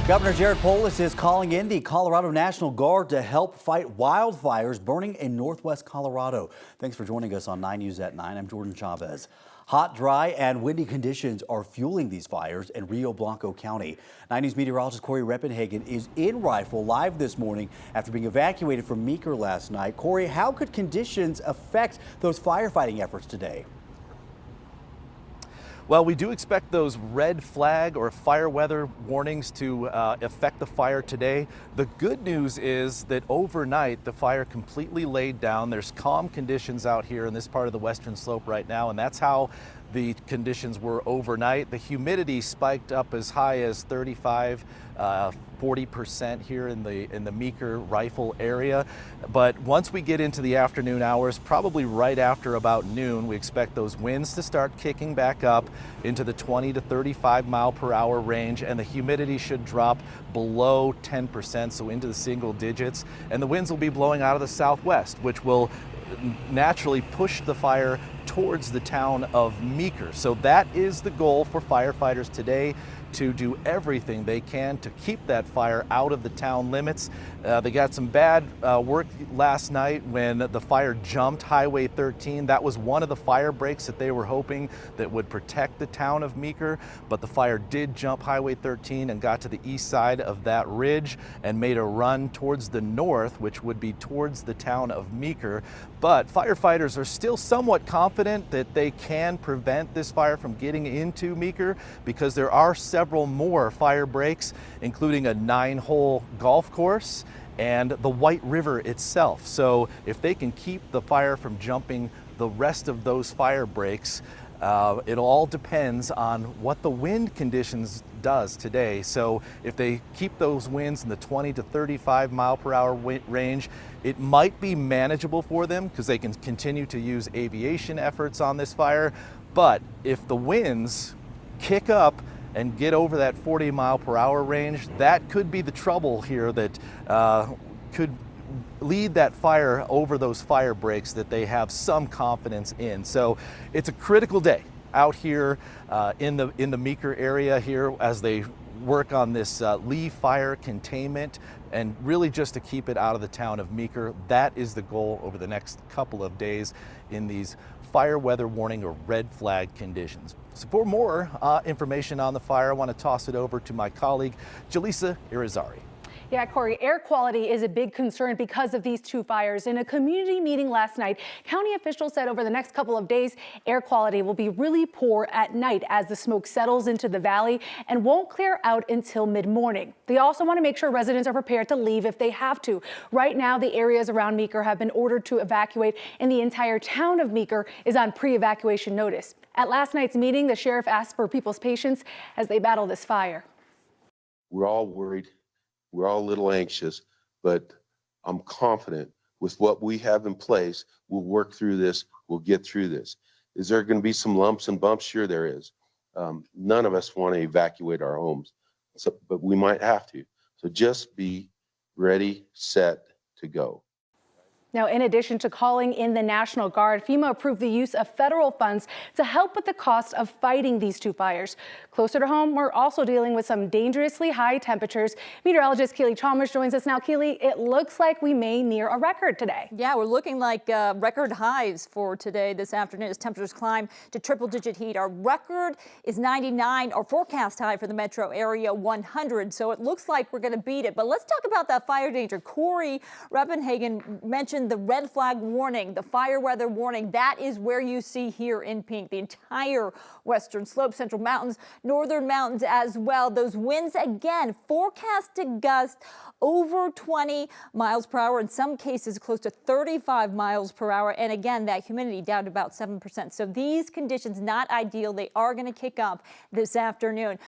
Governor Jared Polis is calling in the Colorado National Guard to help fight wildfires burning in northwest Colorado. Thanks for joining us on 9 News at 9. I'm Jordan Chavez. Hot, dry, and windy conditions are fueling these fires in Rio Blanco County. 9 News meteorologist Corey Reppenhagen is in Rifle live this morning after being evacuated from Meeker last night. Corey, how could conditions affect those firefighting efforts today? Well, we do expect those red flag or fire weather warnings to affect the fire today. The good news is that overnight the fire completely laid down. There's calm conditions out here in this part of the western slope right now, and that's how the conditions were overnight. The humidity spiked up as high as 40% here in the Meeker Rifle area. But once we get into the afternoon hours, probably right after about noon, we expect those winds to start kicking back up into the 20 to 35 mile per hour range, and the humidity should drop below 10%, so into the single digits. And the winds will be blowing out of the southwest, which will naturally push the fire towards the town of Meeker. So that is the goal for firefighters today, to do everything they can to keep that fire out of the town limits. They got some bad work last night when the fire jumped Highway 13. That was one of the fire breaks that they were hoping that would protect the town of Meeker, but the fire did jump Highway 13 and got to the east side of that ridge and made a run towards the north, which would be towards the town of Meeker. But firefighters are still somewhat confident that they can prevent this fire from getting into Meeker, because there are several more fire breaks, including a 9-hole golf course and the White River itself. So if they can keep the fire from jumping the rest of those fire breaks, it all depends on what the wind conditions does today. So if they keep those winds in the 20 to 35 mile per hour range, it might be manageable for them because they can continue to use aviation efforts on this fire. But if the winds kick up and get over that 40 mile per hour range, that could be the trouble here that could lead that fire over those fire breaks that they have some confidence in. So it's a critical day out here in the Meeker area here as they work on this Lee fire containment, and really just to keep it out of the town of Meeker. That is the goal over the next couple of days in these fire weather warning or red flag conditions. So for more information on the fire, I want to toss it over to my colleague, Jaleesa Irizarry. Yeah, Corey, air quality is a big concern because of these two fires. In a community meeting last night, county officials said over the next couple of days, air quality will be really poor at night as the smoke settles into the valley and won't clear out until mid-morning. They also want to make sure residents are prepared to leave if they have to. Right now, the areas around Meeker have been ordered to evacuate, and the entire town of Meeker is on pre-evacuation notice. At last night's meeting, the sheriff asked for people's patience as they battle this fire. We're all worried. We're all a little anxious, but I'm confident with what we have in place, we'll work through this, we'll get through this. Is there going to be some lumps and bumps? Sure there is. None of us want to evacuate our homes, but we might have to. So just be ready, set to go. Now, in addition to calling in the National Guard, FEMA approved the use of federal funds to help with the cost of fighting these two fires. Closer to home, we're also dealing with some dangerously high temperatures. Meteorologist Keely Chalmers joins us now. Keely, it looks like we may near a record today. Yeah, we're looking like record highs for today, this afternoon, as temperatures climb to triple-digit heat. Our record is 99, our forecast high for the metro area 100, so it looks like we're going to beat it. But let's talk about that fire danger. Corey Reppenhagen mentioned the red flag warning, the fire weather warning. That is where you see here in pink the entire western slope, central mountains, northern mountains as well. Those winds again forecast to gust over 20 miles per hour, in some cases close to 35 miles per hour. And again, that humidity down to about 7%. So these conditions not ideal. They are going to kick up this afternoon.